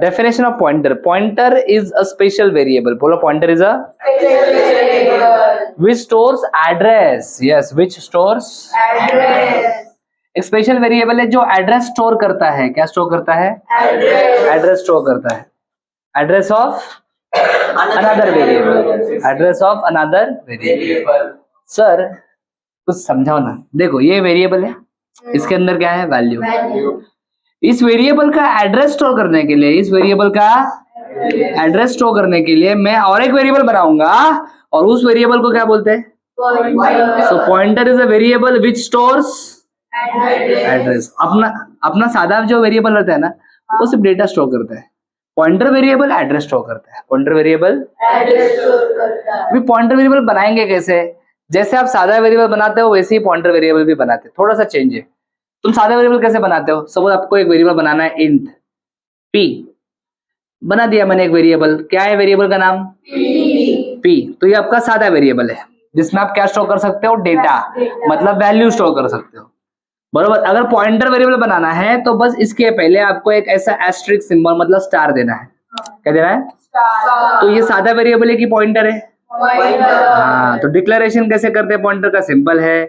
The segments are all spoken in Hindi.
Definition of pointer. Pointer is a special variable. बोलो pointer is a special variable which stores address. Yes, which stores address. एक स्पेशल वेरिएबल है जो एड्रेस स्टोर करता है. क्या स्टोर करता है? एड्रेस स्टोर करता है. Address of another variable. Address of another variable. Sir कुछ समझाओ ना. देखो ये वेरिएबल है, इसके अंदर क्या है? वैल्यू. इस वेरिएबल का एड्रेस स्टोर करने के लिए, इस वेरिएबल का एड्रेस स्टोर करने के लिए मैं और एक वेरिएबल बनाऊंगा और उस वेरिएबल को क्या बोलते हैं? So pointer is a variable which stores address. अपना सादा जो वेरिएबल रहता है ना, वो सिर्फ डेटा स्टोर करता है. पॉइंटर वेरिएबल एड्रेस स्टोर करता है. पॉइंटर वेरिएबल एड्रेस स्टोर करता है. भी पॉइंटर वेरिएबल बनाएंगे कैसे? जैसे आप सादा वेरिएबल बनाते हो वैसे ही पॉइंटर वेरिएबल भी बनाते हैं. थोड़ा सा चेंज है. तुम सादा वेरिएबल कैसे बनाते हो? सपोज आपको एक वेरिएबल बनाना है इंट पी. बना दिया मैंने एक वेरिएबल. क्या है वेरिएबल का नाम? पी. तो ये आपका सादा वेरिएबल है जिसमें आप क्या स्टोर कर सकते हो? डेटा, मतलब वैल्यू स्टोर कर सकते हो. बरोबर. अगर पॉइंटर वेरिएबल बनाना है तो बस इसके पहले आपको एक ऐसा एस्ट्रिक सिंबल मतलब स्टार देना है. क्या देना है? तो ये सादा वेरिएबल है कि पॉइंटर है? हाँ. तो डिक्लेरेशन कैसे करते हैं? पॉइंटर का सिंबल है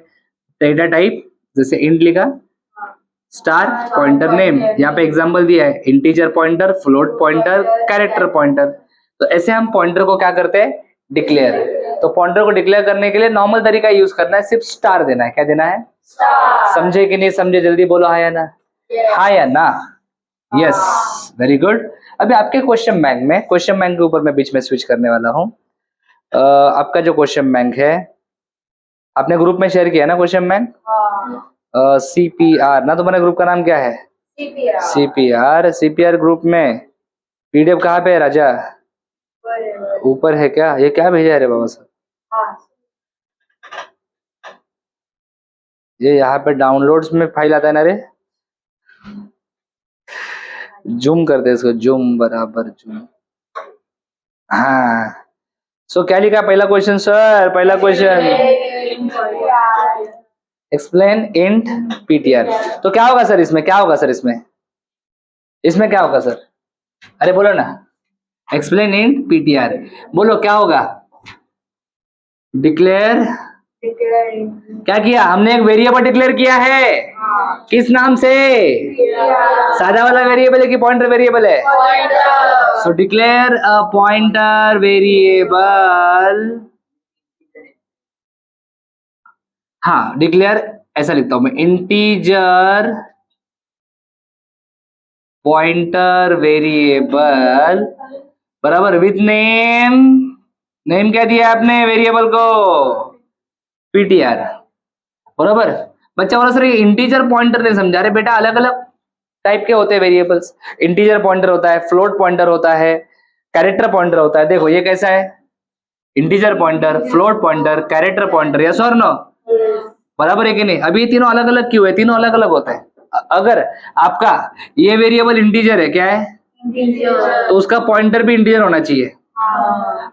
डेटा टाइप, जैसे इंट लिखा, स्टार, पॉइंटर नेम. यहाँ पे एग्जांपल दिया है integer pointer, float pointer, character pointer. तो ऐसे हम पॉइंटर को क्या करते हैं? डिक्लेयर. तो पॉइंटर को डिक्लेयर करने के लिए नॉर्मल तरीका यूज करना है, सिर्फ स्टार देना है. क्या देना है? समझे कि नहीं समझे? जल्दी बोलो हाँ या ना. हाँ या ना? Yes, very good. अभी आपके क्वेश्चन बैंक में, क्वेश्चन बैंक के ऊपर मैं बीच में स्विच करने वाला हूँ. आपका जो क्वेश्चन बैंक है आपने ग्रुप में शेयर किया ना क्वेश्चन बैंक? CPR ना. तुम्हारे ग्रुप का नाम क्या है? CPR. CPR ग्रुप में PDF कहाँ पे है राजा? ऊपर है क्या? ये क्या भेजा है रे बाबा सर? ये यहाँ पे डाउनलोड्स में फाइल आता है ना रे. जूम कर दे इसको. जूम बराबर जूम. हाँ. सो क्या लिखा पहला क्वेश्चन सर? पहला क्वेश्चन एक्सप्लेन इंट PTR. तो क्या होगा सर इसमें? क्या होगा सर इसमें? इसमें क्या होगा सर? अरे बोलो ना. Explain int PTR. बोलो क्या होगा? डिक्लेयर. क्या किया हमने? एक वेरिएबल डिक्लेयर किया है. किस नाम से? सादा वाला वेरिएबल है कि पॉइंटर वेरिएबल है? सो डिक्लेयर अ पॉइंटर वेरिएबल. हाँ, डिक्लेयर ऐसा लिखता हूं मैं, इंटीजर पॉइंटर वेरिएबल बराबर विथ नेम. नेम क्या दिया आपने वेरिएबल को? PTR. बराबर. बच्चा बोला सर ये इंटीजर पॉइंटर नहीं समझा रहे बेटा. अलग अलग टाइप के होते हैं वेरिएबल्स. इंटीजर पॉइंटर होता है, फ्लोट पॉइंटर होता है, कैरेक्टर पॉइंटर होता है. देखो ये कैसा है? Integer pointer, float pointer, character pointer. Yes और नो? बराबर है कि नहीं? अभी तीनों अलग अलग क्यों है? तीनों अलग अलग होते हैं. अगर आपका ये वेरिएबल इंटीजर है, क्या है? तो उसका पॉइंटर भी इंटीजर होना चाहिए.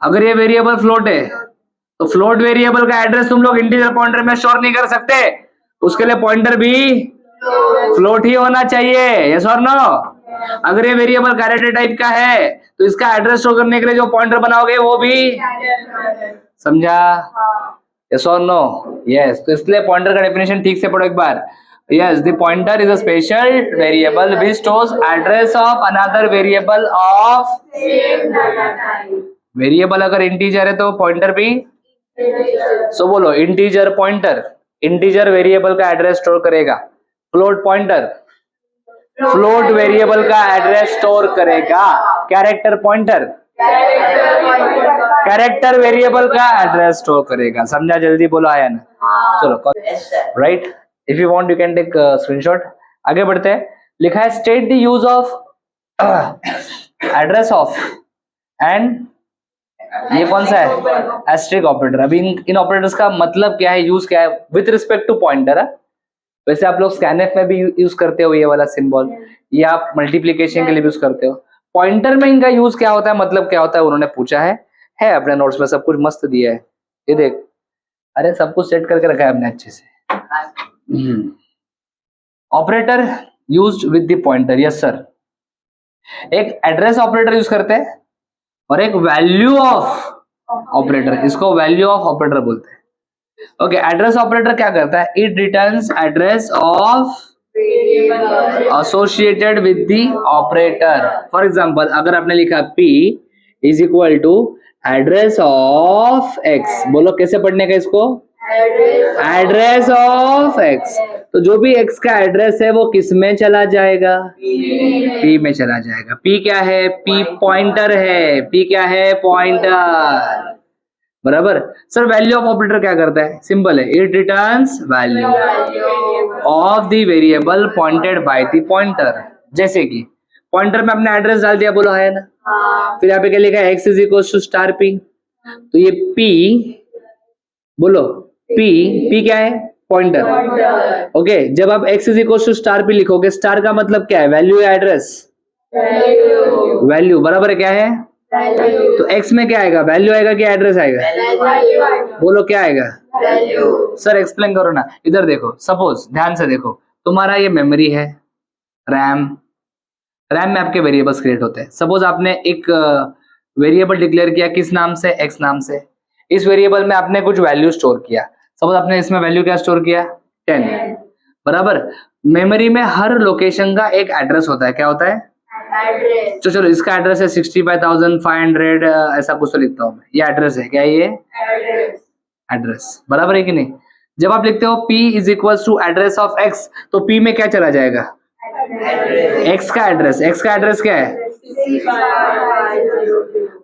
अगर ये वेरिएबल फ्लोट है तो फ्लोट वेरिएबल का एड्रेस तुम लोग इंटीजर पॉइंटर में स्टोर नहीं कर सकते. उसके लिए पॉइंटर भी फ्लोट ही होना चाहिए. यस और नो? अगर ये वेरिएबल कैरेक्टर टाइप का है तो इसका एड्रेस स्टोर करने के लिए जो पॉइंटर बनाओगे वो भी. समझा? यस और नो? यस. तो इसलिए पॉइंटर का डेफिनेशन ठीक से पढ़ो एक बार. Yes, the pointer is a special variable which stores address of another variable of same data type. Variable अगर इंटीजर है तो पॉइंटर भी. सो बोलो इंटीजर पॉइंटर, इंटीजर वेरिएबल का एड्रेस स्टोर करेगा. फ्लोट पॉइंटर, फ्लोट वेरिएबल का एड्रेस स्टोर करेगा. कैरेक्टर पॉइंटर, कैरेक्टर वेरिएबल का एड्रेस स्टोर करेगा. समझा? जल्दी बोलो आया ना. चलो right. If you want you can take screenshot. आगे बढ़ते हैं. लिखा है state the use of address of and. ये कौन सा है? Asterisk operator. अभी इन ऑपरेटर्स का मतलब क्या है, यूज क्या है विथ रिस्पेक्ट टू पॉइंटर. वैसे आप लोग स्कैनएफ में भी यूज करते हो ये वाला सिंबल, ये आप मल्टीप्लीकेशन के लिए यूज करते हो. पॉइंटर में इनका यूज क्या होता है, मतलब क्या होता है, उन्होंने पूछा है अपने नोट्स में सब कुछ मस्त दिया है. ये देख, अरे सब कुछ सेट करके रखा है हमने अच्छे से. Operator used with the pointer. Yes sir. एक एड्रेस ऑपरेटर यूज करते हैं और एक वैल्यू ऑफ ऑपरेटर, इसको वैल्यू ऑफ ऑपरेटर बोलते हैं। ओके, एड्रेस ऑपरेटर क्या करता है? It returns address of associated with the operator. For example, अगर आपने लिखा p is equal to address of x, बोलो कैसे पढ़ने का इसको? Address of x। तो जो भी x का एड्रेस है वो किस में चला जाएगा? p में चला जाएगा। p क्या है? p पॉइंटर है। p क्या है? पॉइंटर। बराबर। सर वैल्यू ऑफ ऑपरेटर क्या करता है? सिंपल है, it returns value of the variable pointed by the pointer. जैसे कि पॉइंटर में अपने एड्रेस डाल दिया, बोलो है ना? फिर यहाँ पे क्या लिखा है? x is equal to star p। तो ये p, बोलो p क्या है? पॉइंटर। ओके, जब आप x is equal to star p लिखोगे, स्टार का मतलब क्या है? वैल्यू या एड्रेस? वैल्यू। बराबर है, क्या है? तो x में क्या आएगा? वैल्यू आएगा कि एड्रेस आएगा? बोलो क्या आएगा? सर एक्सप्लेन करो ना। इधर देखो, सपोज ध्यान से देखो, तुम्हारा ये मेमोरी है, रैम में आपके वेरिएबल्स क्रिएट होते हैं। सपोज आपने एक वेरिएबल डिक्लेयर किया, किस नाम से? x नाम से। इस वेरिएबल में आपने कुछ वैल्यू स्टोर किया। सपोज आपने इसमें वैल्यू क्या स्टोर किया? 10। बराबर। मेमोरी में हर लोकेशन का एक एड्रेस होता है। क्या होता है? तो चलो इसका एड्रेस है 65,500 ऐसा कुछ तो लिखता हूँ मैं। ये एड्रेस है, क्या ये? एड्रेस। बराबर है कि नहीं? जब आप लिखते हो p is equal to address of x, तो p में क्या चला जाएगा? x का एड्रेस। x का एड्रेस क्या है?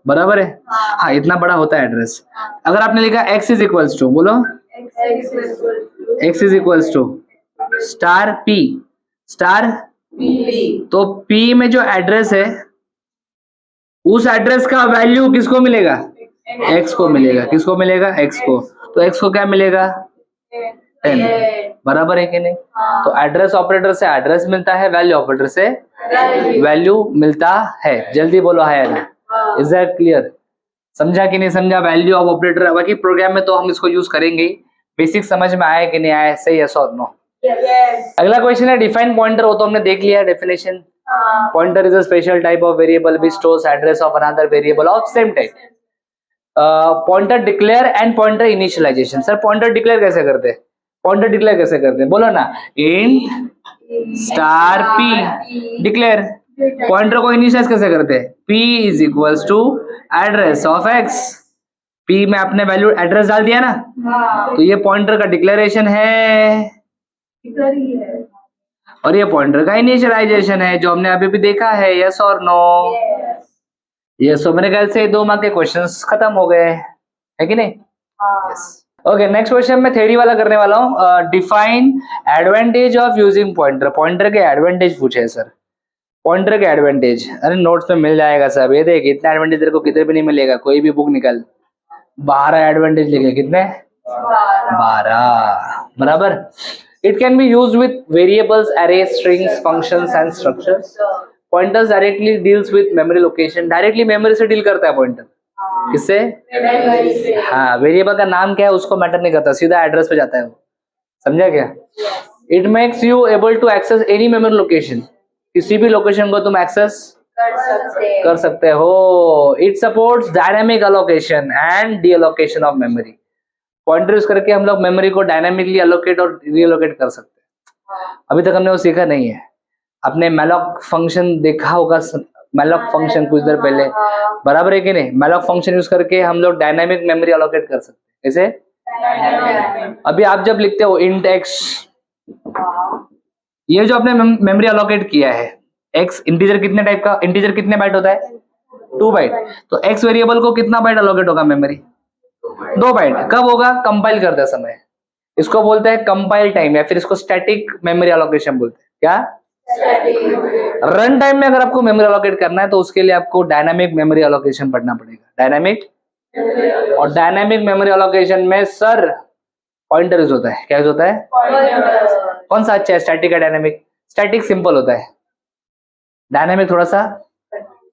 बराबर है। हाँ, इतना बड़ा होता है एड्रेस। अगर आपने लिखा x इज इक्वल टू, बोलो x is equal to star p, star तो p में जो एड्रेस है उस एड्रेस का वैल्यू किसको मिलेगा? x को मिलेगा। किसको मिलेगा? x को। तो x को क्या मिलेगा? 10। बराबर है कि नहीं? तो एड्रेस ऑपरेटर से एड्रेस मिलता है, वैल्यू ऑपरेटर से वैल्यू मिलता है। जल्दी बोलो है ना? Is that clear? समझा कि नहीं समझा? Value of operator. बाकी प्रोग्राम में तो हम इसको यूज करेंगे। बेसिक समझ में आया कि नहीं आया? सही यस और नो? अगला क्वेश्चन है डिफाइन पॉइंटर। हो तो हमने देख लिया definition. Pointer is a special type of variable which stores address of another variable of same type. Pointer declare and pointer initialization. Sir pointer declare कैसे करते हैं? पॉइंटर डिक्लेयर कैसे करते हैं? बोलो ना, int star p declare. Pointer को इनिशियलाइज कैसे करते हैं? p is equals to address of x। p में आपने वैल्यू एड्रेस डाल दिया ना, तो ये पॉइंटर का डिक्लेरेशन है और ये पॉइंटर का इनिशियलाइजेशन है, जो हमने अभी भी देखा है। यस और नो? यस। तो मेरे ख्याल से 2 मार्क के क्वेश्चंस खत्म हो गए, है कि नहीं? यस। ओके, नेक्स्ट क्वेश्चन मैं थ्योरी वाला करने वाला हूँ। Define advantage of using pointer. Pointer के एडवांटेज पूछे है सर। पॉइंटर के एडवांटेज, अरे नोट्स में मिल जाएगा सब। ये देख, इतना एडवांटेज तेरे को किधर भी नहीं मिलेगा। कोई भी बुक निकल, 12 एडवांटेज लिखे। कितने? 12। बराबर। It can be used with variables, arrays, strings, functions and structures. Pointers directly deals with memory location. Directly memory से डील करता है पॉइंटर। किससे? हाँ, वेरिएबल का नाम क्या है उसको मैटर नहीं करता, सीधा एड्रेस पे जाता है वो। समझा क्या? It makes you able to access any memory location. किसी भी लोकेशन को तुम एक्सेस कर सकते हो। It supports dynamic allocation and deallocation of memory. Pointer use करके हम लोग मेमोरी को डायनामिकली अलोकेट और रीअलोकेट कर सकते हैं। अभी तक हमने वो सीखा नहीं है। आपने मैलॉक फंक्शन देखा होगा, मैलॉक फंक्शन कुछ देर पहले। बराबर है कि नहीं? मैलॉक फंक्शन यूज करके हम लोग डायनामिक मेमोरी अलोकेट कर सकते हैं। कैसे? अभी आप जब लिखते हो इंट x, ये जो आपने मेमोरी अलोकेट किया है, x इंटीजर कितने टाइप का, इंटीजर कितने बाइट होता है? 2 बाइट। तो x वेरिएबल को कितना बाइट अलोकेट होगा मेमोरी? 2 बाइट। कब होगा? कंपाइल करते समय। इसको बोलते हैं कंपाइल टाइम, या फिर इसको स्टैटिक मेमोरी अलोकेशन बोलते हैं। क्या? रन टाइम में अगर आपको मेमोरी अलोकेट करना है तो उसके लिए आपको डायनामिक मेमोरी अलोकेशन पढ़ना पड़ेगा। डायनामिक, और डायनामिक मेमोरी अलोकेशन में सर पॉइंटर यूज होता है। क्या यूज होता है? कौन सा अच्छा है, स्टैटिक या डायनामिक? स्टैटिक सिंपल होता है, डायनामिक थोड़ा सा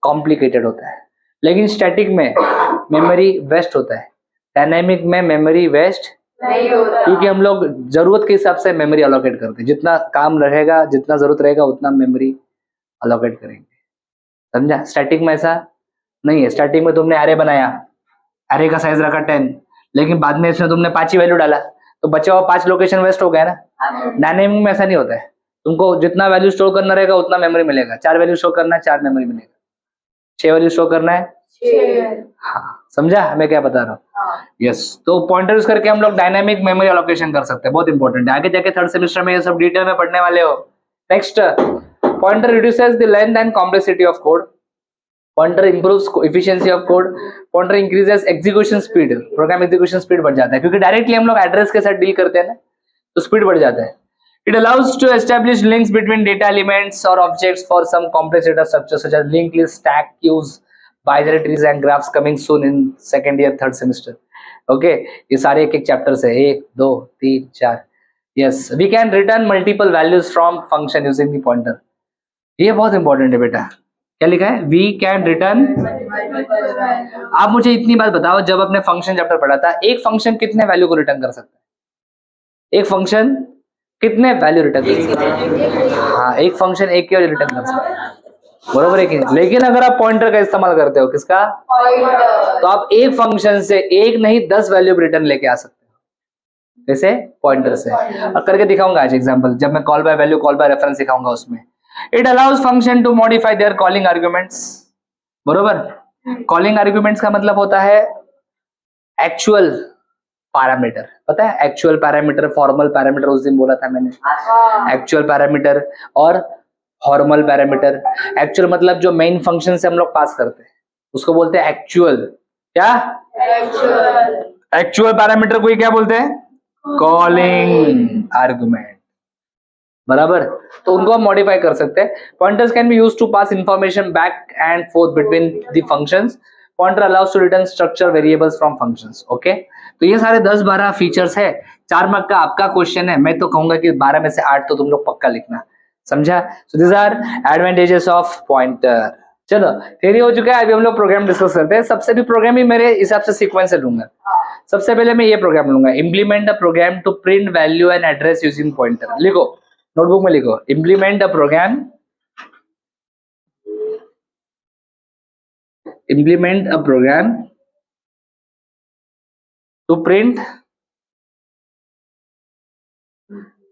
कॉम्प्लिकेटेड होता है। लेकिन स्टैटिक में मेमोरी वेस्ट होता है, डायनामिक में मेमोरी वेस्ट नहीं होता, क्योंकि हम लोग जरूरत के हिसाब से मेमोरी अलोकेट करते हैं। जितना काम रहेगा, जितना जरूरत रहेगा उतना मेमोरी अलोकेट करेंगे। समझा? स्टैटिक में ऐसा नहीं है। स्टैटिक में तुमने एरे बनाया, एरे का साइज रखा 10, लेकिन बाद में इसमें तुमने 5 ही वैल्यू डाला, तो बचा हुआ 5 लोकेशन वेस्ट हो गया ना। डायनेमिक में ऐसा नहीं होता है, तुमको जितना वैल्यू स्टोर करना रहेगा उतना मेमोरी मिलेगा। 4 वैल्यू स्टोर करना है 4 मेमोरी मिलेगा, 6 वैल्यू स्टोर करना है। हाँ, समझा मैं क्या बता रहा हूँ? यस, तो पॉइंटर यूज करके हम लोग डायनामिक मेमोरी एलोकेशन कर सकते हैं, बहुत इंपॉर्टेंट है। आगे जाके थर्ड सेमेस्टर में ये सब डिटेल में पढ़ने वाले हो। Next, pointer reduces the length and complexity of code. Pointer improves efficiency of code. Pointer increases execution speed, program execution speed बढ़ जाता है, क्योंकि डायरेक्टली हम लोग एड्रेस के साथ डील करते हैं ना, तो स्पीड बढ़ जाता है। It allows to establish links between data elements or objects for some complex data structures such as linked lists, stack queues, binary trees and graphs coming soon in second year, third semester. Okay, ये सारे एक एक चैप्टर्स है, 1 2 3 4। Yes, we can return multiple values from function using the pointer. ये बहुत इंपॉर्टेंट है बेटा। क्या लिखा है? We can return। आप मुझे इतनी बात बताओ, जब अपने फंक्शन चैप्टर पढ़ा था, एक फंक्शन कितने वैल्यू को रिटर्न कर सकता है? एक फंक्शन कितने वैल्यू रिटर्न कर सकते हैं? हाँ, एक फंक्शन एक की वैल्यू रिटर्न कर सकते हैं, बरोबर है कि नहीं? लेकिन अगर आप पॉइंटर का इस्तेमाल करते हो, किसका? तो आप एक फंक्शन से एक नहीं 10 वैल्यू रिटर्न लेके आ सकते हो। जैसे पॉइंटर से, और करके दिखाऊंगा आज एग्जांपल, जब मैं call by value, call by reference दिखाऊंगा उसमें। It allows function to modify their calling arguments, बरोबर। कॉलिंग आर्ग्यूमेंट्स का मतलब होता है एक्चुअल पैरामीटर, पता है? एक्चुअल पैरामीटर, फॉर्मल पैरामीटर उस दिन बोला था मैंने। एक्चुअल पैरामीटर और फॉर्मल पैरामीटर। एक्चुअल मतलब जो मेन फंक्शन से हम लोग पास करते हैं उसको बोलते हैं एक्चुअल। क्या? एक्चुअल पैरामीटर को ही क्या बोलते हैं? कॉलिंग आर्गुमेंट, बराबर। तो उनको हम मॉडिफाई कर सकते हैं। Pointers can be used to pass information back and forth between the functions. Pointer allows to return structure variables from functions. Okay, तो ये सारे 10-12 फीचर्स है। 4 मार्क का आपका क्वेश्चन है, मैं तो कहूंगा कि 12 में से 8 तो तुम लोग पक्का लिखना, समझा? So this are advantages of pointer. चलो, थ्योरी हो चुका है, अभी हम लोग प्रोग्राम डिस्कस करते हैं। सबसे भी प्रोग्राम ही मेरे हिसाब से सीक्वेंस से लूंगा। सबसे पहले मैं ये प्रोग्राम लूंगा, implement a program to print value and address using pointer. लिखो, नोटबुक में लिखो, implement a program, implement a program to print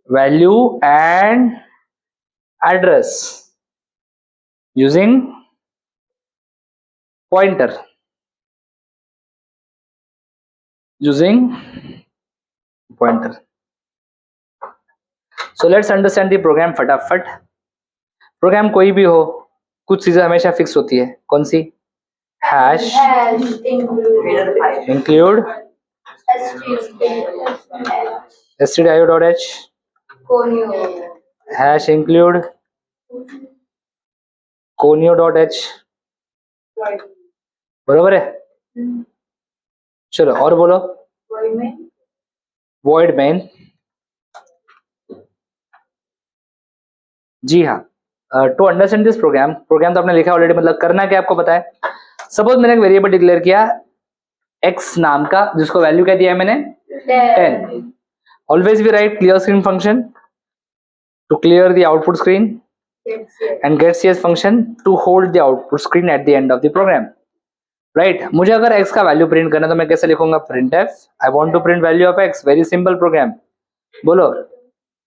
value and address using pointer, using pointer. So let's understand the program फटाफट। प्रोग्राम कोई भी हो, कुछ चीजें हमेशा फिक्स होती है। कौन सी? Hash include stdio.h, hash include conio.h, बरोबर है? चलो और बोलो। void main, जी हाँ। To understand this program, program तो आपने लिखा ऑलरेडी, मतलब करना क्या आपको पता है। सपोज मैंने एक वेरिएबल डिक्लेयर किया x नाम का, जिसको वैल्यू क्या दिया है मैंने? 10। Always we write clear screen function to clear the output screen and get cs function to hold the output screen at the end of the program, right. मुझे अगर x का वैल्यू प्रिंट करना है तो मैं कैसे लिखूंगा? printf I want to print value of x। Very simple program, बोलो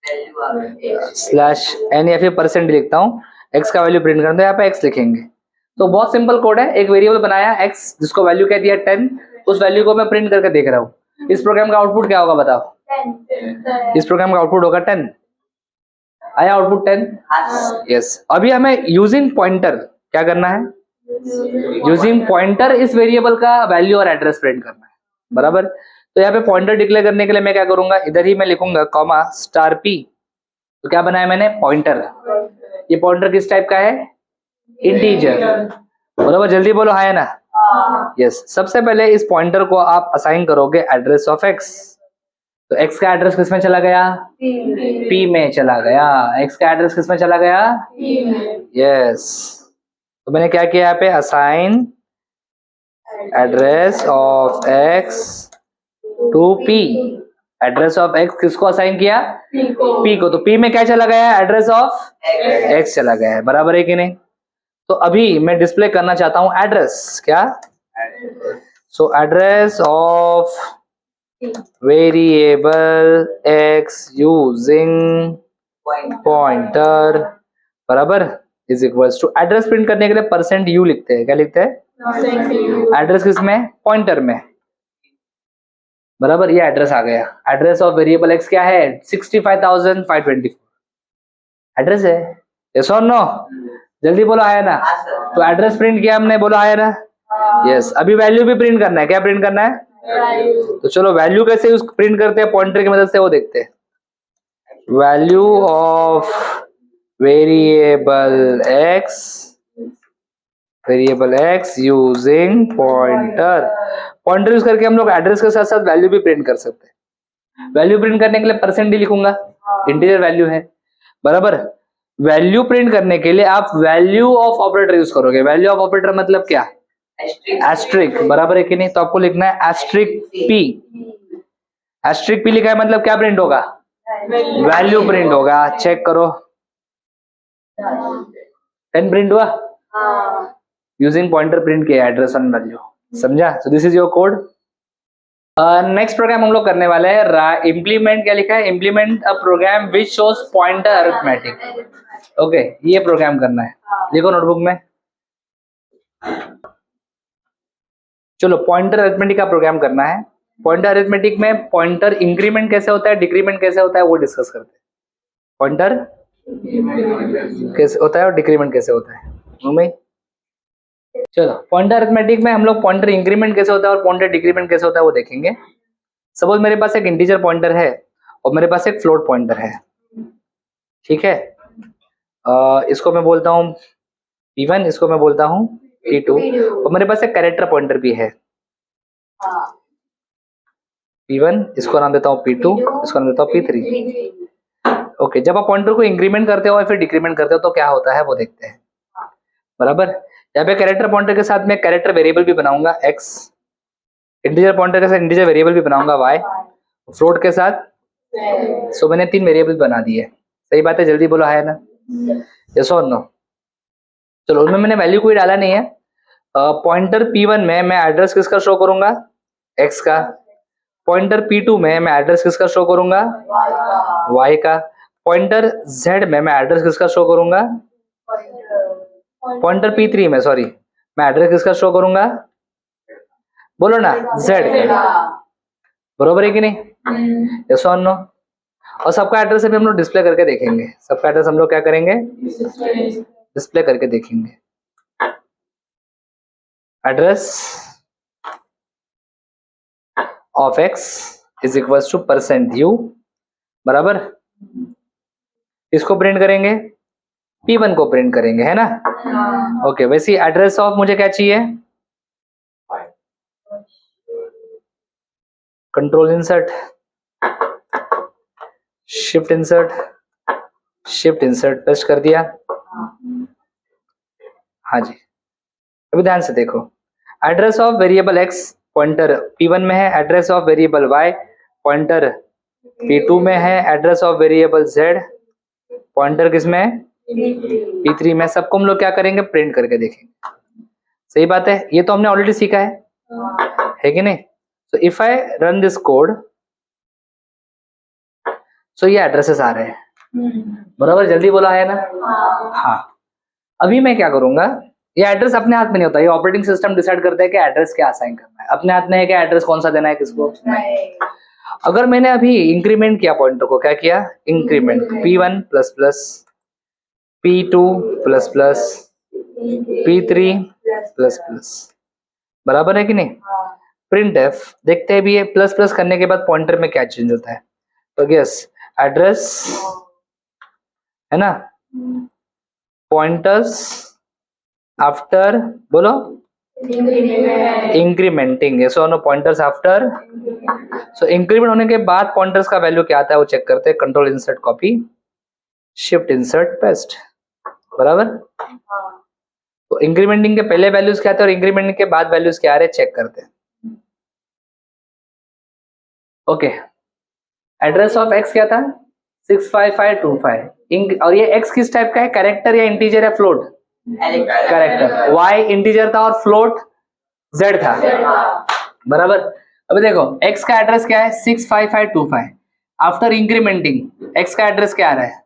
/n या फिर परसेंट लिखता हूँ। x का वैल्यू प्रिंट करना है, यहाँ पे x लिखेंगे। तो बहुत सिंपल कोड है। एक वेरिएबल बनाया x, जिसको वैल्यू क्या दिया 10, उस वैल्यू को मैं प्रिंट करके देख रहा हूँ। इस प्रोग्राम का आउटपुट क्या होगा बताओ? 10। इस प्रोग्राम का आउटपुट होगा 10। आया आउटपुट 10? यस। अभी हमें यूजिंग पॉइंटर क्या करना है? यूजिंग पॉइंटर इस वेरिएबल का वैल्यू और एड्रेस प्रिंट करना है, बराबर। तो यहाँ पे पॉइंटर डिक्लेयर करने के लिए मैं क्या करूंगा? इधर ही मैं लिखूंगा कॉमा *p। तो क्या बनाया मैंने? पॉइंटर। ये पॉइंटर किस टाइप का है? इंटीजर, बराबर। जल्दी बोलो हाँ या ना? यस। सबसे पहले इस पॉइंटर को आप असाइन करोगे एड्रेस ऑफ x। तो x का एड्रेस किसमें चला गया? p में चला गया। x का एड्रेस किसमें चला गया? यस। तो मैंने क्या किया यहाँ पे? Assign address of x to p। Address of x किसको असाइन किया? p को। तो p में क्या चला गया? एड्रेस ऑफ x चला गया है, बराबर है कि नहीं? तो अभी मैं डिस्प्ले करना चाहता हूं एड्रेस, क्या? So address of variable X using pointer बराबर is equals to, address print करने के लिए परसेंट यू लिखते हैं, क्या लिखते हैं? एड्रेस किसमें? पॉइंटर में, बराबर। ये एड्रेस आ गया। एड्रेस ऑफ वेरिएबल एक्स क्या है? 65,524 एड्रेस है। यस और नो? जल्दी बोलो, आया ना? तो एड्रेस प्रिंट किया हमने, बोलो आया ना? यस। अभी वैल्यू भी प्रिंट करना है, क्या प्रिंट करना है? तो चलो वैल्यू कैसे यूज प्रिंट करते हैं पॉइंटर की मदद से, वो देखते हैं। Value of variable X using pointer. Pointer use करके हम लोग एड्रेस के साथ साथ वैल्यू भी प्रिंट कर सकते हैं। वैल्यू प्रिंट करने के लिए परसेंट डी लिखूंगा, इंटीजर वैल्यू है, बराबर। वैल्यू प्रिंट करने के लिए आप वैल्यू ऑफ ऑपरेटर यूज करोगे। वैल्यू ऑफ ऑपरेटर मतलब क्या? एस्ट्रिक, बराबर है कि नहीं? तो आपको लिखना है एस्ट्रिक पी। एस्ट्रिक पी लिखा है मतलब क्या प्रिंट होगा? वैल्यू प्रिंट होगा। चेक करो, 10 प्रिंट हुआ। यूजिंग पॉइंटर प्रिंट किया एड्रेस ऑन वैल्यू, समझा? So this is your code. Next program हम लोग करने वाले हैं इम्प्लीमेंट, क्या लिखा है? Implement a program which shows pointer arithmetic. Okay, ये प्रोग्राम करना है, लिखो नोटबुक में। चलो पॉइंटर अरिथमेटिक का प्रोग्राम करना है। पॉइंटर अरिथमेटिक में पॉइंटर इंक्रीमेंट कैसे होता है, डिक्रीमेंट कैसे होता है, वो डिस्कस करते हैं। पॉइंटर कैसे होता है और डिक्रीमेंट कैसे होता है, मम्मी? चलो पॉइंटर अरिथमेटिक में हम लोग पॉइंटर इंक्रीमेंट कैसे होता है और पॉइंटर डिक्रीमेंट कैसे होता है वो देखेंगे। सपोज मेरे पास एक इंटीजर पॉइंटर है और मेरे पास एक फ्लोट पॉइंटर है, ठीक है। इसको मैं बोलता हूँ P1, इसको मैं बोलता हूँ P2, और मेरे पास एक कैरेक्टर पॉइंटर भी है P1, इसको नाम देता हूँ P2, इसको नाम देता हूँ P3। ओके, जब आप पॉइंटर को इंक्रीमेंट करते हो या फिर डिक्रीमेंट करते हो तो क्या होता है वो देखते हैं, बराबर। यहाँ पे कैरेक्टर पॉइंटर के साथ मैं कैरेक्टर वेरिएबल भी बनाऊंगा x, इंटीजर पॉइंटर के साथ इंटीजर वेरिएबल भी बनाऊंगा y, फ्लोट के साथ। सो मैंने 3 वेरिएबल बना दिए, सही बात है? जल्दी बोलो, है ना? यस और नो? चलो उनमें मैंने वैल्यू कोई डाला नहीं है। पॉइंटर P1 में मैं एड्रेस किसका शो करूंगा? x का। पॉइंटर P2 में मैं एड्रेस किसका शो करूंगा? y का। पॉइंटर Z में मैं एड्रेस किसका शो करूंगा? पॉइंटर P3 में, सॉरी, मैं एड्रेस किसका शो करूंगा? बोलो ना, Z का, बरोबर है कि नहीं? यस और नो? और सबका एड्रेस अभी हम लोग डिस्प्ले करके देखेंगे। सबका एड्रेस हम लोग क्या करेंगे? डिस्प्ले करके देखेंगे। Address of x is equals to %u, बराबर। इसको प्रिंट करेंगे, P1 को प्रिंट करेंगे, है ना? ओके, वैसे एड्रेस ऑफ मुझे क्या चाहिए? Control insert, shift insert, shift insert, paste कर दिया। हाँ जी, अभी ध्यान से देखो। Address of variable x pointer P1 में है, address of variable y pointer P2 में है, address of variable z pointer किसमें है? P3 में। सबको हम लोग क्या करेंगे? प्रिंट करके देखेंगे, सही बात है? ये तो हमने ऑलरेडी सीखा है कि नहीं? So if I run this code, so ये एड्रेसेस आ रहे हैं, बराबर। जल्दी बोला है ना? हाँ। अभी मैं क्या करूंगा, ये एड्रेस अपने हाथ में नहीं होता, ये ऑपरेटिंग सिस्टम डिसाइड करता है कि एड्रेस क्या असाइन करना है। अपने हाथ में है कि एड्रेस कौन सा देना है किसको? अगर मैंने अभी इंक्रीमेंट किया पॉइंटर को, क्या किया? Increment P1 plus plus, P2 plus plus, P3 plus plus, बराबर है कि नहीं? प्रिंट एफ देखते हैं भी ये प्लस प्लस करने के बाद पॉइंटर में क्या चेंज होता है। तो गेस एड्रेस है ना, पॉइंटर्स आफ्टर, बोलो, इंक्रीमेंटिंग। ये सो नो, पॉइंटर्स आफ्टर। सो इंक्रीमेंट होने के बाद पॉइंटर्स का वैल्यू क्या आता है वो चेक करते हैं। Control insert copy, shift insert paste, बराबर। तो इंक्रीमेंटिंग के पहले वैल्यूज क्या आते हैं और इंक्रीमेंटिंग के बाद वैल्यूज क्या आ रहे हैं चेक करते हैं। ओके, एड्रेस ऑफ x क्या था? 65525। और ये x किस टाइप का है? कैरेक्टर या इंटीजर या फ्लोट? कैरेक्टर, वाई इंटीजर था और फ्लोट जेड था, बराबर। अभी देखो x का एड्रेस क्या है 65525, आफ्टर इंक्रीमेंटिंग x का एड्रेस क्या आ रहा है,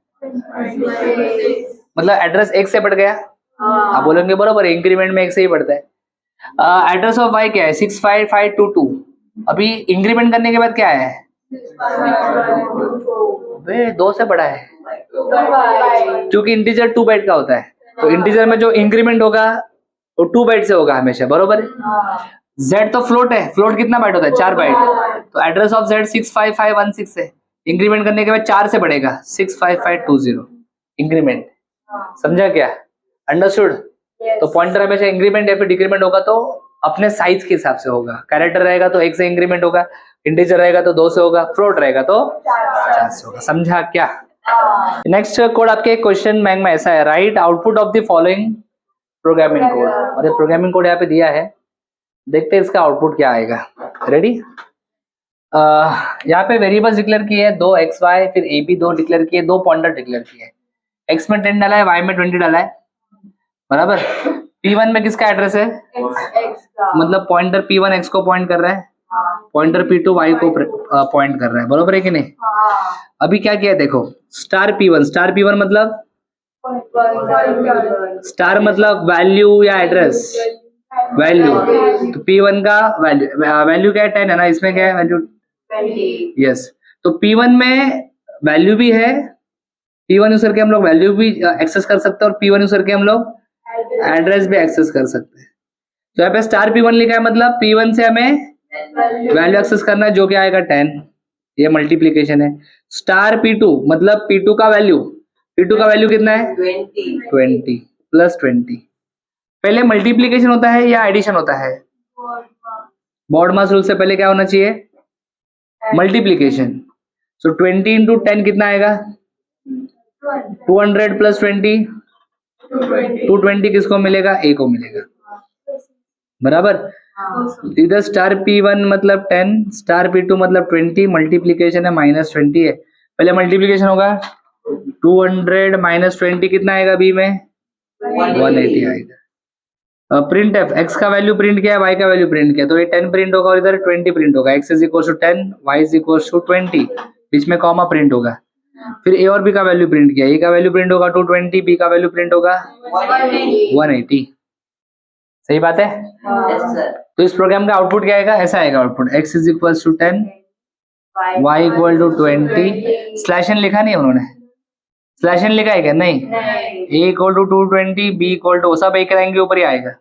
मतलब एड्रेस एक से बढ़ गया, आप बोलेंगे बरोबर इंक्रीमेंट में एक से ही बढ़ता है। एड्रेस ऑफ y क्या है 65522, अभी इंक्रीमेंट करने के बाद क्या है, वे 2 से बड़ा है, क्योंकि इंटीजर 2 बाइट का होता है, तो इंटीजर में जो इंक्रीमेंट होगा वो 2 बाइट से होगा हमेशा, बरोबर। z तो फ्लोट है, फ्लोट कितना बाइट होता है 4 बाइट, तो एड्रेस ऑफ z 65516 है, इंक्रीमेंट करने के बाद 4 से बढ़ेगा 65520, इंक्रीमेंट, समझा क्या, अंडरस्टूड। तो पॉइंटर हमेशा इंक्रीमेंट या फिर डिक्रीमेंट होगा तो अपने साइज के हिसाब से होगा, कैरेक्टर रहेगा तो 1 से इंक्रीमेंट होगा, इंटीजर रहेगा तो 2 से होगा, फ्लोट रहेगा तो 4 से होगा, समझा क्या। नेक्स्ट कोड आपके क्वेश्चन बैंक में ऐसा है, right output of the following programming code, और ये प्रोग्रामिंग कोड यहाँ पे दिया है, देखते हैं इसका आउटपुट क्या आएगा। रेडी, यहाँ पे वेरिएबल्स डिक्लेयर किए हैं 2 xy, फिर a b 2 डिक्लेयर किए, 2 पॉइंटर डिक्लेयर किए, x में 10 डाला है, y में 20 डाला है, बराबर। p1 में किसका एड्रेस है, मतलब पॉइंटर p1 x को पॉइंट कर रहा है, पॉइंटर p2 y को पॉइंट कर रहा है, बराबर है कि नहीं। अभी क्या किया देखो, स्टार p1 मतलब स्टार मतलब वैल्यू या एड्रेस, वैल्यू, तो p1 का वैल्यू क्या है 10 है ना, इसमें क्या है वैल्यू 20, यस, तो p1 में वैल्यू भी है, p1 यूज करके हम लोग वैल्यू भी एक्सेस कर सकते हैं और p1 यूज करके हम लोग एड्रेस भी एक्सेस कर सकते हैं। तो यहाँ पे स्टार p1 लिखा है, मतलब p1 से हमें वैल्यू एक्सेस करना है जो कि आएगा 10, ये मल्टीप्लीकेशन है। स्टार p2 मतलब p2 का वैल्यू कितना है 20 प्लस 20, पहले मल्टीप्लीकेशन होता है या एडिशन होता है, बॉड मास रूल से पहले क्या होना चाहिए, मल्टीप्लीकेशन। सो 20 इंटू 10 कितना आएगा 200 प्लस 20, 220 किसको मिलेगा, a को मिलेगा, बराबर। इधर स्टार p1 मतलब 10, स्टार p2 मतलब 20, मल्टीप्लीकेशन है -20 है, पहले मल्टीप्लीकेशन होगा 200 माइनस 20 कितना आएगा b में 180 आएगा। प्रिंट एफ, एक्स का वैल्यू प्रिंट किया है, वाई का वैल्यू प्रिंट किया, तो ये 10 प्रिंट होगा और इधर 20 प्रिंट होगा, x is equal to 10, y is equal to 20, बीच में कॉमा प्रिंट होगा। फिर ए और बी का वैल्यू प्रिंट किया, ए का वैल्यू प्रिंट होगा 220, बी का वैल्यू प्रिंट होगा 180, सही बात है। तो इस प्रोग्राम का आउटपुट क्या आएगा, ऐसा आएगा output, x is equal to 10, y equal to 20, slash n लिखा नहीं उन्होंने, स्लैश एन लिखा है क्या, नहीं, a equal to 220, b equal to, सब एक लाइन के ऊपर ही आएगा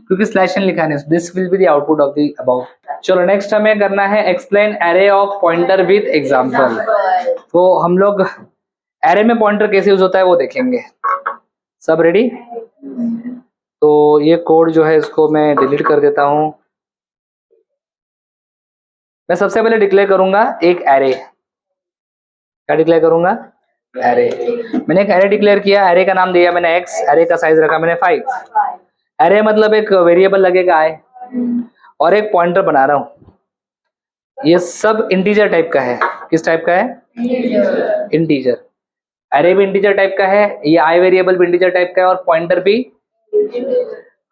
क्योंकि स्लैश एन लिखा है, this will be the output of the about. चलो नेक्स्ट हमें करना है explain array of pointer with example, तो हम लोग एरे में पॉइंटर कैसे यूज होता है वो देखेंगे, सब रेडी। तो ये कोड जो है इसको मैं डिलीट कर देता हूं, मैं सबसे पहले डिक्लेयर करूंगा एक एरे, क्या डिक्लेयर करूंगा, एरे। मैंने एक एरे डिक्लेयर किया, एरे का नाम दिया मैंने x, एरे का साइज रखा मैंने 5, एरे मतलब एक वेरिएबल लगेगा i, और एक पॉइंटर बना रहा हूं, ये सब इंटीजर टाइप का है, किस टाइप का है, इंटीजर, एरे भी इंटीजर टाइप का है, ये i वेरिएबल भी इंटीजर टाइप का है, और पॉइंटर भी,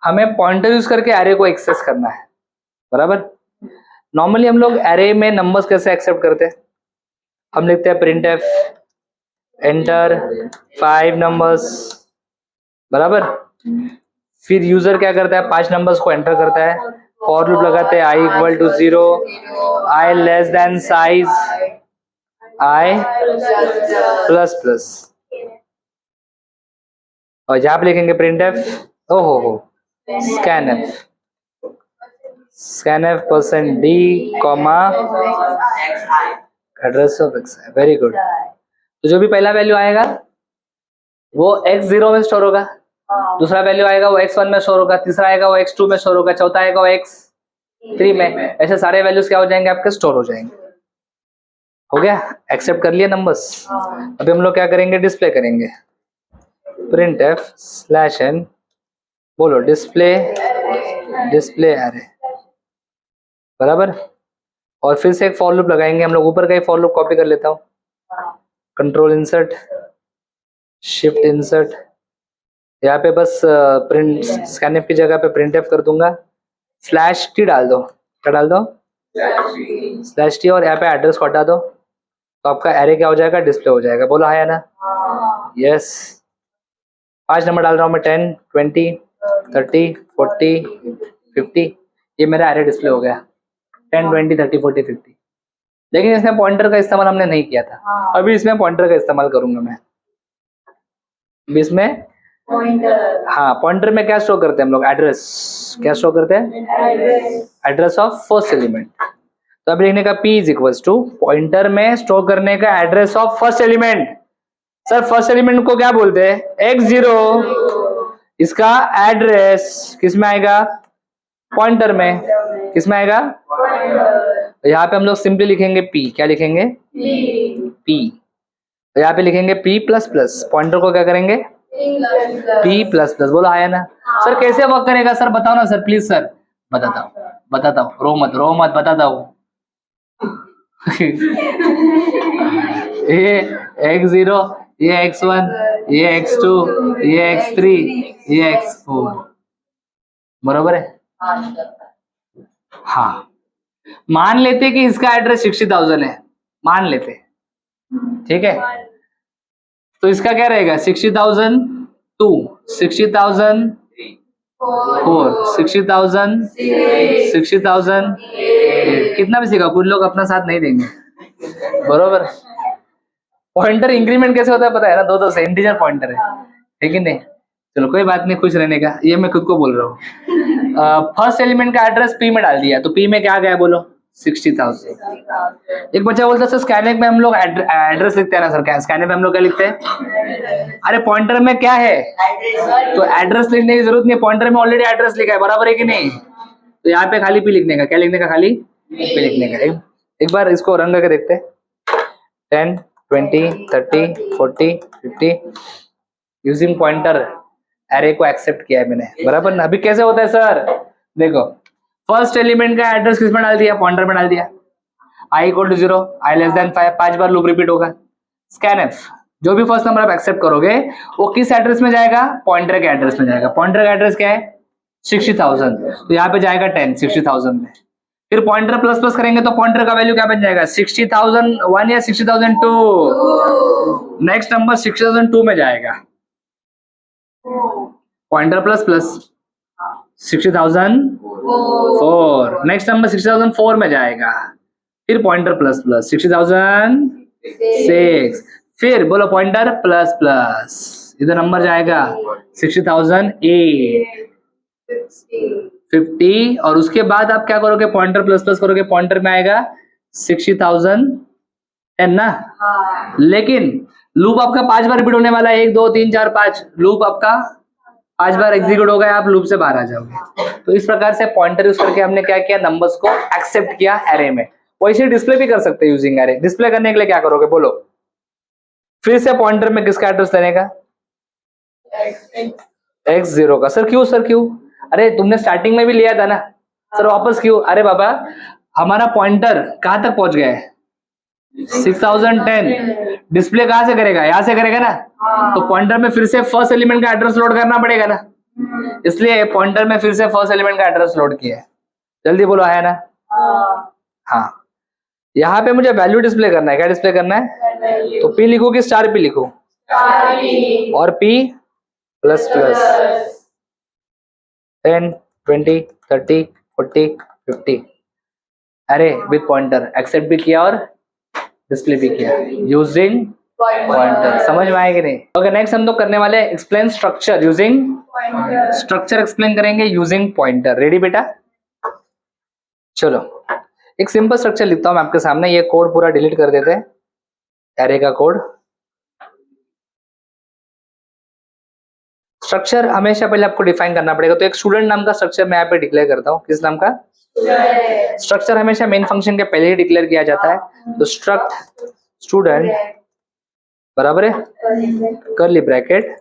हमें पॉइंटर यूज करके एरे को एक्सेस करना है, बराबर। नॉर्मली हम लोग एरे में नंबर्स कैसे एक्सेप्ट करते हैं, हम लिखते हैं प्रिंट एफ एंटर 5 नंबर्स, बराबर। फिर यूजर क्या करता है 5 नंबर्स को एंटर करता है, फॉर लूप लगाते हैं i equal to 0, i less than size i plus plus, और जहां पे लिखेंगे प्रिंट एफ हो scan F percent d comma address of x, very good. तो जो भी पहला वैल्यू आएगा वो x0 में स्टोर होगा, दूसरा वैल्यू आएगा वो x1 में स्टोर होगा, तीसरा आएगा वो x2 में स्टोर होगा, चौथा आएगा वो x3 में, ऐसे सारे वैल्यूज क्या हो जाएंगे आपके, स्टोर हो जाएंगे। हो गया, एक्सेप्ट कर लिया नंबर्स। अभी हम लोग क्या करेंगे, डिस्प्ले करेंगे, प्रिंट एफ स्लैश एन, बोलो डिस्प्ले एरे, बराबर। और फिर से एक फॉर लूप लगाएंगे हम लोग, ऊपर का ही फॉर लूप कॉपी कर लेता हूँ, कंट्रोल इंसर्ट, शिफ्ट इंसर्ट, यहाँ पे बस प्रिंट स्कैनएफ की जगह पे प्रिंटएफ कर दूंगा, स्लैश टी डाल दो, क्या डाल दो, स्लैश टी, और यहाँ पे एड्रेस को हटा दो, तो आपका एरे क्या हो जाएगा, डिस्प्ले हो जाएगा। बोलो हाँ या ना, यस। 5 नंबर डाल रहा हूँ मैं, 10, 20, 30, 40, 50, ये मेरा एरे डिस्प्ले हो गया, 10, 20, 30, 40, 50। लेकिन इसमें पॉइंटर का इस्तेमाल हमने नहीं किया था, अभी इसमें पॉइंटर का इस्तेमाल करूंगा मैं। अभी इसमें पॉइंटर, हाँ, पॉइंटर में क्या स्टोर करते हैं हम लोग, एड्रेस, क्या स्टोर करते हैं, address, address of first element. तो अभी लिखने का P is equals to pointer में स्टोर करने का address of first element. Sir first element को क्या बोलते हैं, x0, इसका एड्रेस किस में आएगा, पॉइंटर में, किस में आएगा, पॉइंटर, यहाँ पे हम लोग सिंपली लिखेंगे P, क्या लिखेंगे, P। तो यहाँ पे लिखेंगे P प्लस प्लस, पॉइंटर को क्या करेंगे, P प्लस प्लस। बोलो आया ना सर, कैसे वर्क करेगा सर, बताओ ना सर, प्लीज सर, बताता हूँ, रो मत, बताता हूँ। ये x0, ये x1, ये x2, ये x3, ये x4, बरोबर है। हाँ, मान लेते कि इसका एड्रेस 60,000 है, मान लेते, ठीक है, तो इसका क्या रहेगा, 60,002, 60,004, 60,000, 60,000, कितना भी सीखा, कुछ लोग अपना साथ नहीं देंगे, बरोबर। पॉइंटर इंक्रीमेंट कैसे होता है पता है ना, दो से इंटीजर पॉइंटर है कि नहीं। चलो कोई बात नहीं, खुश रहने का, ये मैं खुद को बोल रहा हूँ। फर्स्ट एलिमेंट का एड्रेस P में डाल दिया, तो P में क्या गया बोलो, 60,000। एक बच्चा बोलता है सर स्कैनर में हम लोग एड्रेस लिखते हैं ना सर, स्कैनर में हम लोग क्या लिखते हैं, अरे पॉइंटर में क्या है, तो एड्रेस लिखने की जरूरत नहीं है, पॉइंटर में ऑलरेडी एड्रेस लिखा है, बराबर है कि नहीं। तो यहाँ पे खाली P लिखने का, क्या लिखने का, खाली P लिखने का। एक बार इसको रंग करके देखते हैं, 10, 20, 30, 40, 50, यूजिंग पॉइंटर एरे को एक्सेप्ट किया है मैंने, बराबर ना। अभी कैसे होता है सर, देखो फर्स्ट एलिमेंट का एड्रेस किस में डाल दिया, पॉइंटर में डाल दिया, i equal to 0, i less than 5, 5 बार लूप रिपीट होगा। स्कैनएफ, जो भी फर्स्ट नंबर आप एक्सेप्ट करोगे वो किस एड्रेस में जाएगा, पॉइंटर के एड्रेस में जाएगा। पॉइंटर का एड्रेस क्या है, 60,000, तो यहाँ पे जाएगा 10, 60,000 में। फिर पॉइंटर प्लस प्लस करेंगे तो पॉइंटर का वैल्यू क्या बन जाएगा, 60,001 या 60,002, नेक्स्ट नंबर 60,002 में जाएगा, pointer plus plus 60,004, next number 60,004 में जाएगा, फिर पॉइंटर प्लस प्लस 60,006, फिर बोलो पॉइंटर प्लस प्लस, इधर नंबर जाएगा 60,008, 50, और उसके बाद आप क्या करोगे, पॉइंटर प्लस प्लस करोगे, पॉइंटर में आएगा 60,010 ना। लेकिन लूप आपका 5 बार रिपीट होने वाला है, 1 2 3 4 5, लूप आपका 5 बार एग्जीक्यूट हो गया, आप लूप से बाहर आ जाओगे। तो इस प्रकार से पॉइंटर यूज करके हमने क्या किया, नंबर्स को एक्सेप्ट किया एरे में। वैसे डिस्प्ले भी कर सकते हैं यूजिंग एरे। डिस्प्ले करने के लिए क्या करोगे बोलो, फिर से पॉइंटर में किसका एड्रेस देने का, x0 का। सर क्यों, सर क्यों, अरे तुमने स्टार्टिंग में भी लिया था ना सर, वापस क्यों, अरे बाबा हमारा पॉइंटर कहां तक पहुंच गया है, 6010, डिस्प्ले कहां से करेगा, यहां से करेगा ना, तो पॉइंटर में फिर से फर्स्ट एलिमेंट का एड्रेस लोड करना पड़ेगा ना, इसलिए पॉइंटर में फिर से फर्स्ट एलिमेंट का एड्रेस लोड किया है। जल्दी बोलो है ना, हाँ। यहाँ पे मुझे वैल्यू डिस्प्ले करना है, क्या डिस्प्ले करना है, तो P लिखो कि स्टार P लिखो, और P प्लस प्लस 10, 20, 30, 40, 50, अरे विथ पॉइंटर एक्सेप्ट भी किया और डिस्प्ले भी किया यूजिंग पॉइंटर। समझ में आएगी नहीं। ओके, नेक्स्ट हम लोग करने वाले explain structure using structure, explain करेंगे यूजिंग पॉइंटर। रेडी बेटा, चलो एक सिंपल स्ट्रक्चर लिखता हूं मैं आपके सामने, ये कोड पूरा डिलीट कर देते हैं, एरे का कोड। स्ट्रक्चर हमेशा पहले आपको डिफाइन करना पड़ेगा, तो एक स्टूडेंट नाम का स्ट्रक्चर मैं यहाँ पे डिक्लेयर करता हूँ। किस नाम का, स्ट्रक्चर हमेशा मेन फंक्शन के पहले ही डिक्लेयर किया जाता है, तो स्ट्रक्ट स्टूडेंट बराबर है कर्ली ब्रैकेट,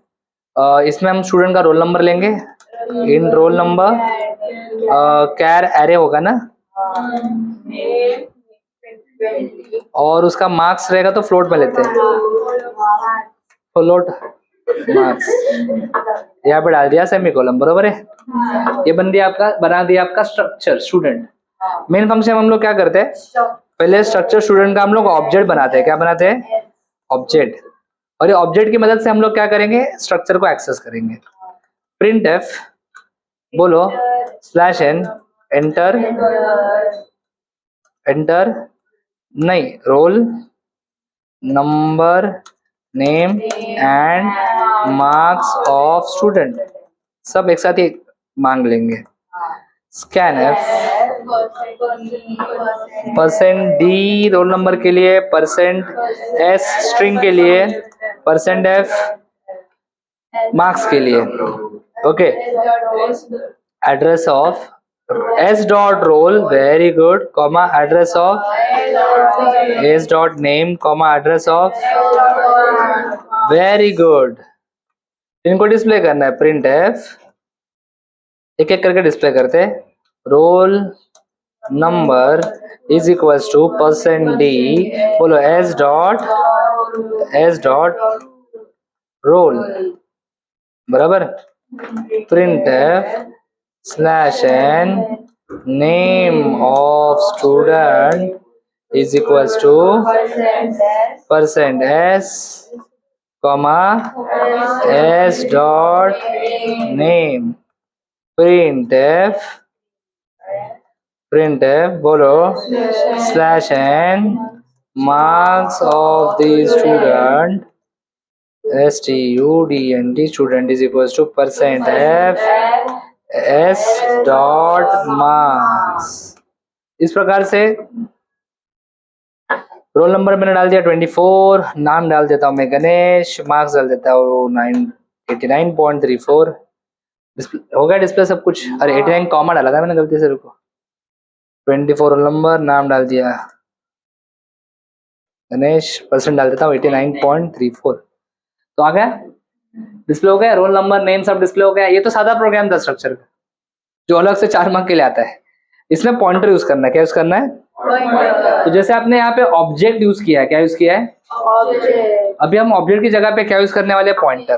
इसमें हम स्टूडेंट का रोल नंबर लेंगे, इन रोल नंबर कैर एरे होगा ना, और उसका मार्क्स रहेगा तो फ्लोट में लेते हैं, फ्लोट मार्क्स, यहाँ पे डाल दिया सेमीकोलन, बरोबर है। ये बना दिया आपका स्ट्रक्चर स्टूडेंट। मेन फंक्शन हम लोग क्या करते हैं, पहले स्ट्रक्चर स्टूडेंट का हम लोग ऑब्जेक्ट बनाते हैं। क्या बनाते हैं, ऑब्जेक्ट। और ये ऑब्जेक्ट की मदद से हम लोग क्या करेंगे, स्ट्रक्चर को एक्सेस करेंगे। प्रिंट एफ, बोलो, स्लैश एन, एंटर, एंटर नहीं, roll number, name and marks of student, सब एक साथ ही मांग लेंगे। Scan F, percent D roll number के लिए, परसेंट एस स्ट्रिंग के लिए, परसेंट एफ मार्क्स के लिए। Okay, address of S dot roll, very good, comma address of S dot name, comma address of, very good. इनको डिस्प्ले करना है, प्रिंट एफ, एक एक करके डिस्प्ले करते। Roll number is equals to percent D, बोलो एस डॉट रोल, बराबर। Print F slash N, name of student is equals to percent S, comma S dot name, print F बोलो slash N, marks of the student, STUDENT student is equals to percent F S dot marks. इस प्रकार से रोल नंबर मैंने डाल दिया 24, नाम डाल देता हूँ मैं गणेश, मार्क्स डाल देता हूँ 89.34। हो गया डिस्प्ले सब कुछ। अरे 89 कॉमा डाला था मैंने गलती से, रुको। 24 रोल नंबर, नाम डाल दिया गणेश, परसेंट डाल देता हूँ 89.34। तो आ गया, डिस्प्ले हो गया, रोल नंबर नेम सब डिस्प्ले हो गया। ये तो सादा प्रोग्राम था स्ट्रक्चर का, जो अलग से 4 मार्क के लिए आता है। इसमें पॉइंटर यूज करना है। क्या यूज करना है, तो जैसे आपने यहाँ पे ऑब्जेक्ट यूज किया है, क्या यूज किया है, अभी हम ऑब्जेक्ट की जगह पे क्या यूज करने वाले, पॉइंटर।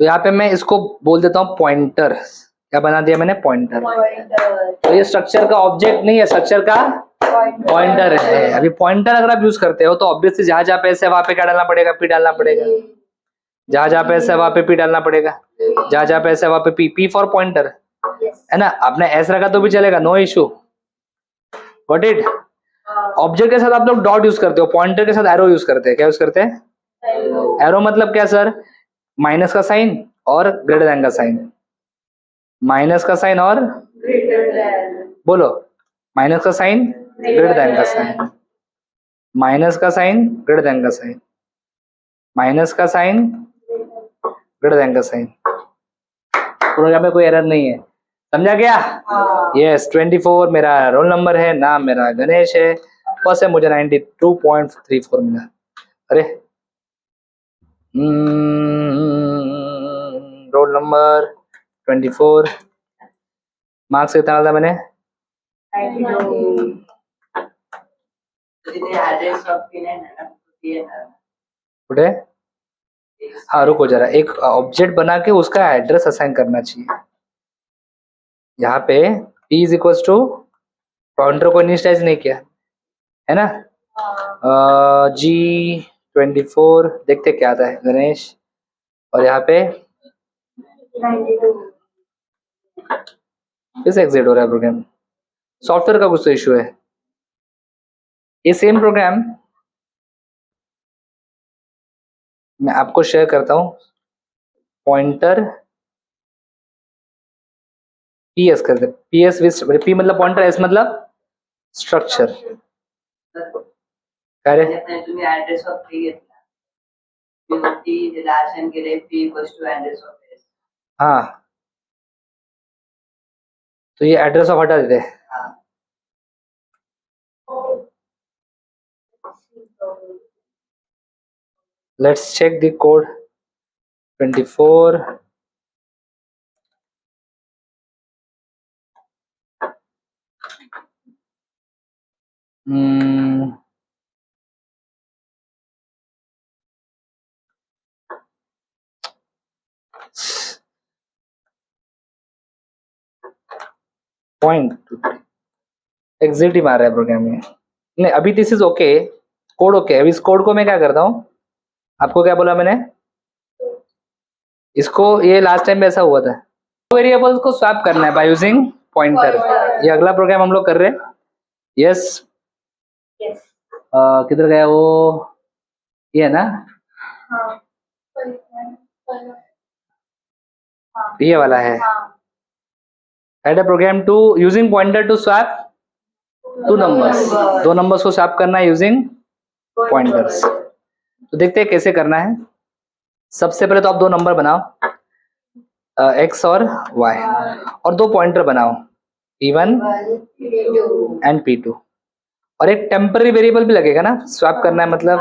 तो यहाँ पे मैं इसको बोल देता हूँ पॉइंटर। क्या बना दिया मैंने, पॉइंटर। तो ये स्ट्रक्चर का ऑब्जेक्ट नहीं है, स्ट्रक्चर का पॉइंटर है। अभी पॉइंटर अगर आप यूज करते हो तो ऑब्वियसली जहां जहां पे ऐसे वहां पे क्या डालना पड़ेगा, पी डालना पड़ेगा। जहां जहां पे ऐसे वहां पे पी डालना पड़ेगा। जहां जहां पे ऐसे वहां पे पी फॉर पॉइंटर, है ना। आपने एस रखा तो भी चलेगा, no issue, got it. Object के साथ आप लोग डॉट यूज करते हो, पॉइंटर के साथ एरो यूज करते हैं। क्या यूज करते हैं, एरो। मतलब क्या सर, माइनस का साइन और ग्रेटर देन का साइन, माइनस का साइन और बोलो, माइनस का साइन ग्रेटर देन का साइन, माइनस का साइन ग्रेटर देन का साइन, माइनस का साइन ग्रेटर देन का साइन। प्रोग्राम में कोई एरर नहीं है, समझा गया। यस, 24 मेरा रोल नंबर है, नाम मेरा गणेश है, बस है मुझे 92.34 मिला। अरे रोल नंबर 24, मार्क्स कितना डाला मैंने, कुठे। हाँ रुको जरा, एक ऑब्जेक्ट बना के उसका एड्रेस असाइन करना चाहिए। यहाँ पे p is equal to, pointer को इनिशियलाइज नहीं किया है ना, G24 देखते क्या आता है, गणेश। और यहाँ पे फिर से एग्जिट हो रहा है प्रोग्राम, सॉफ्टवेयर का कुछ तो इशू है। ये सेम प्रोग्राम मैं आपको शेयर करता हूँ, पॉइंटर PS कर दे, PS विद P मतलब पॉइंटर, S मतलब स्ट्रक्चर। अरे तुम्ही ऍड्रेस ऑफ P घेतला, P रिलेशन केले P equals to address of S। हाँ, तो ये एड्रेस ऑफ हटा देते हैं। Let's check the code 24। .23 exit ही मार रहा है प्रोग्राम में। नहीं अभी this is okay, code okay. अभी इस कोड को मैं क्या करता हूँ, आपको क्या बोला मैंने, इसको ये लास्ट टाइम में ऐसा हुआ था, वेरिएबल्स को स्वैप करना है बाय यूजिंग पॉइंटर। ये अगला प्रोग्राम हम लोग कर रहे हैं। Yes Yes. किधर गया वो, ये है ना, हाँ. ये वाला है। Add a program to using pointer to swap two numbers, दो नंबर्स को स्वैप करना है यूजिंग पॉइंटर्स। तो देखते हैं कैसे करना है। सबसे पहले तो आप दो नंबर बनाओ, x और y, और दो पॉइंटर बनाओ p1 एंड p2, और एक टेम्पररी वेरिएबल भी लगेगा ना, स्वैप करना है मतलब।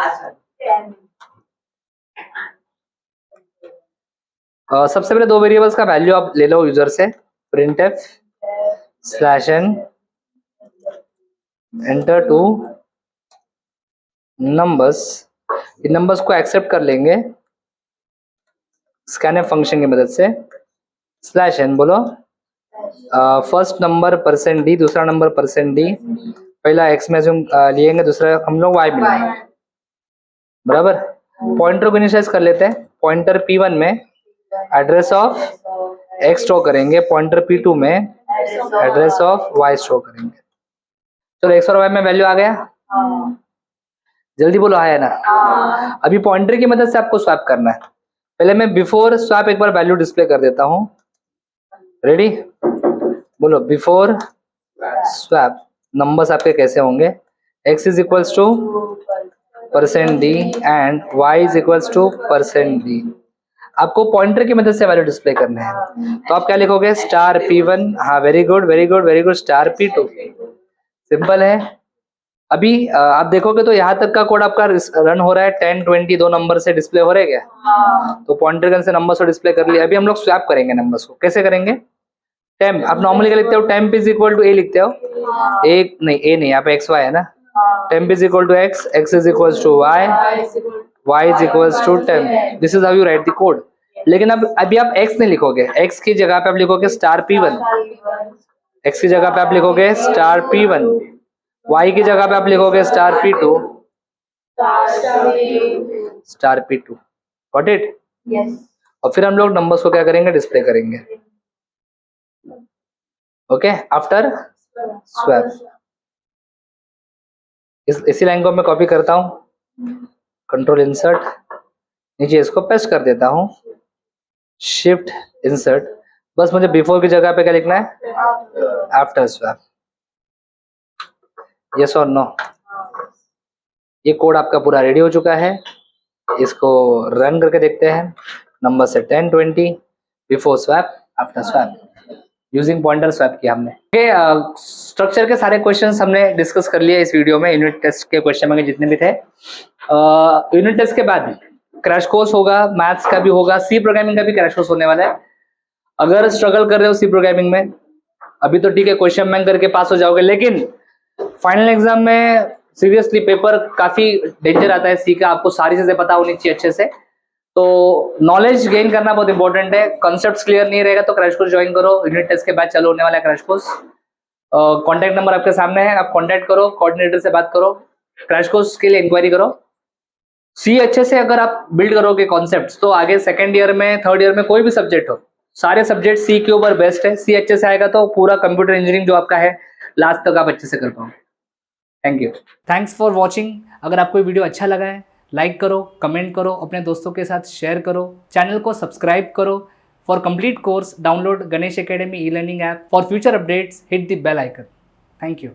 सबसे पहले दो वेरिएबल्स का वैल्यू आप ले लो यूजर से, printf /n enter two numbers. इन नंबर्स को एक्सेप्ट कर लेंगे स्कैनफ फंक्शन की मदद से। /n बोलो, फर्स्ट नंबर %d, दूसरा नंबर %d, पहला x में लिएंगे, दूसरा हम लोग y में, बराबर। पॉइंटर को इनिशियलाइज कर लेते हैं। पॉइंटर p1 में एड्रेस ऑफ x स्टोर करेंगे, पॉइंटर p2 में एड्रेस ऑफ y स्टोर करेंगे। चलो x और y में वैल्यू आ गया, जल्दी बोलो आया ना। अभी पॉइंटर की मदद से आपको स्वैप करना है। पहले मैं बिफोर स्वैप एक बार वैल्यू डिस्प्ले कर देता हूँ। रेडी, बोलो बिफोर स्वैप नंबर्स आपके कैसे होंगे, x is equals to %d and y is equals to %d। आपको पॉइंटर की मदद से वैल्यू डिस्प्ले करने हैं, तो आप क्या लिखोगे, *p1, हाँ very good very good very good, *p2। Simple है। अभी आप देखोगे तो यहाँ तक का कोड आपका रन हो रहा है, 10 20 दो नंबर से डिस्प्ले हो रहे क्या, तो पॉइंटर गन से नंबर्स को डिस्प्ले कर लिया। अभी हम लोग स्वैप करेंगे नंबर्स को, कैसे करेंगे, टेम्प, आप नॉर्मली क्या लिखते हो, temp is equal to a लिखते हो, एक नहीं a नहीं, यहाँ पे xy है ना, temp is equal to x, x is equal to y, y is equal to temp. This is how you write the code. लेकिन अब अभी आप x नहीं लिखोगे, x की जगह पे आप लिखोगे *p1, x की जगह पे आप लिखोगे *p1, y की जगह पे आप लिखोगे *p2, *p2। Got it. Yes. और फिर हम लोग नंबर्स को क्या करेंगे, डिस्प्ले करेंगे। Okay, after swap. इसी लाइन को मैं कॉपी करता हूँ, कंट्रोल इंसर्ट, नीचे इसको पेस्ट कर देता हूँ, शिफ्ट इंसर्ट। बस मुझे बिफोर की जगह पे क्या लिखना है, आफ्टर स्वैप। यस और नो। ये कोड आपका पूरा रेडी हो चुका है, इसको रन करके देखते हैं। नंबर से 10 20 before swap after swap, using pointer swap किया हमने। स्ट्रक्चर के सारे क्वेश्चंस हमने डिस्कस कर लिए इस वीडियो में। यूनिट टेस्ट के क्वेश्चन में जितने भी थे, यूनिट टेस्ट के बाद क्रैश कोर्स होगा, मैथ्स का भी होगा, सी प्रोग्रामिंग का भी क्रैश कोर्स होने वाला है। अगर स्ट्रगल कर रहे हो सी प्रोग्रामिंग में, अभी तो ठीक है, क्वेश्चन बैंक करके पास हो जाओगे, लेकिन फाइनल एग्जाम में सीरियसली पेपर काफी डेंजर आता है सी का। आपको सारी चीजें पता होनी चाहिए अच्छे से, तो नॉलेज गेन करना बहुत इंपॉर्टेंट है। कॉन्सेप्ट्स क्लियर नहीं रहेगा तो क्रैश कोर्स ज्वाइन करो। यूनिट टेस्ट के बाद चालू होने वाला है क्रैश कोर्स। कॉन्टैक्ट नंबर आपके सामने है, आप कॉन्टैक्ट करो, कोऑर्डिनेटर से बात करो, क्रैश कोर्स के लिए इंक्वायरी करो। सी अच्छे से अगर आप बिल्ड करोगे कॉन्सेप्ट्स, तो आगे सेकेंड ईयर में, थर्ड ईयर में कोई भी सब्जेक्ट हो, सारे सब्जेक्ट सी के ऊपर बेस्ट है। सी अच्छे से आएगा तो पूरा कंप्यूटर इंजीनियरिंग जो आपका है लास्ट तक आप अच्छे से कर पाओगे। Thank you, thanks for watching. अगर आपको वीडियो अच्छा लगा है, लाइक करो, कमेंट करो, अपने दोस्तों के साथ शेयर करो, चैनल को सब्सक्राइब करो। For complete course download Ganesh academy e learning app. For future updates hit the bell icon. Thank you.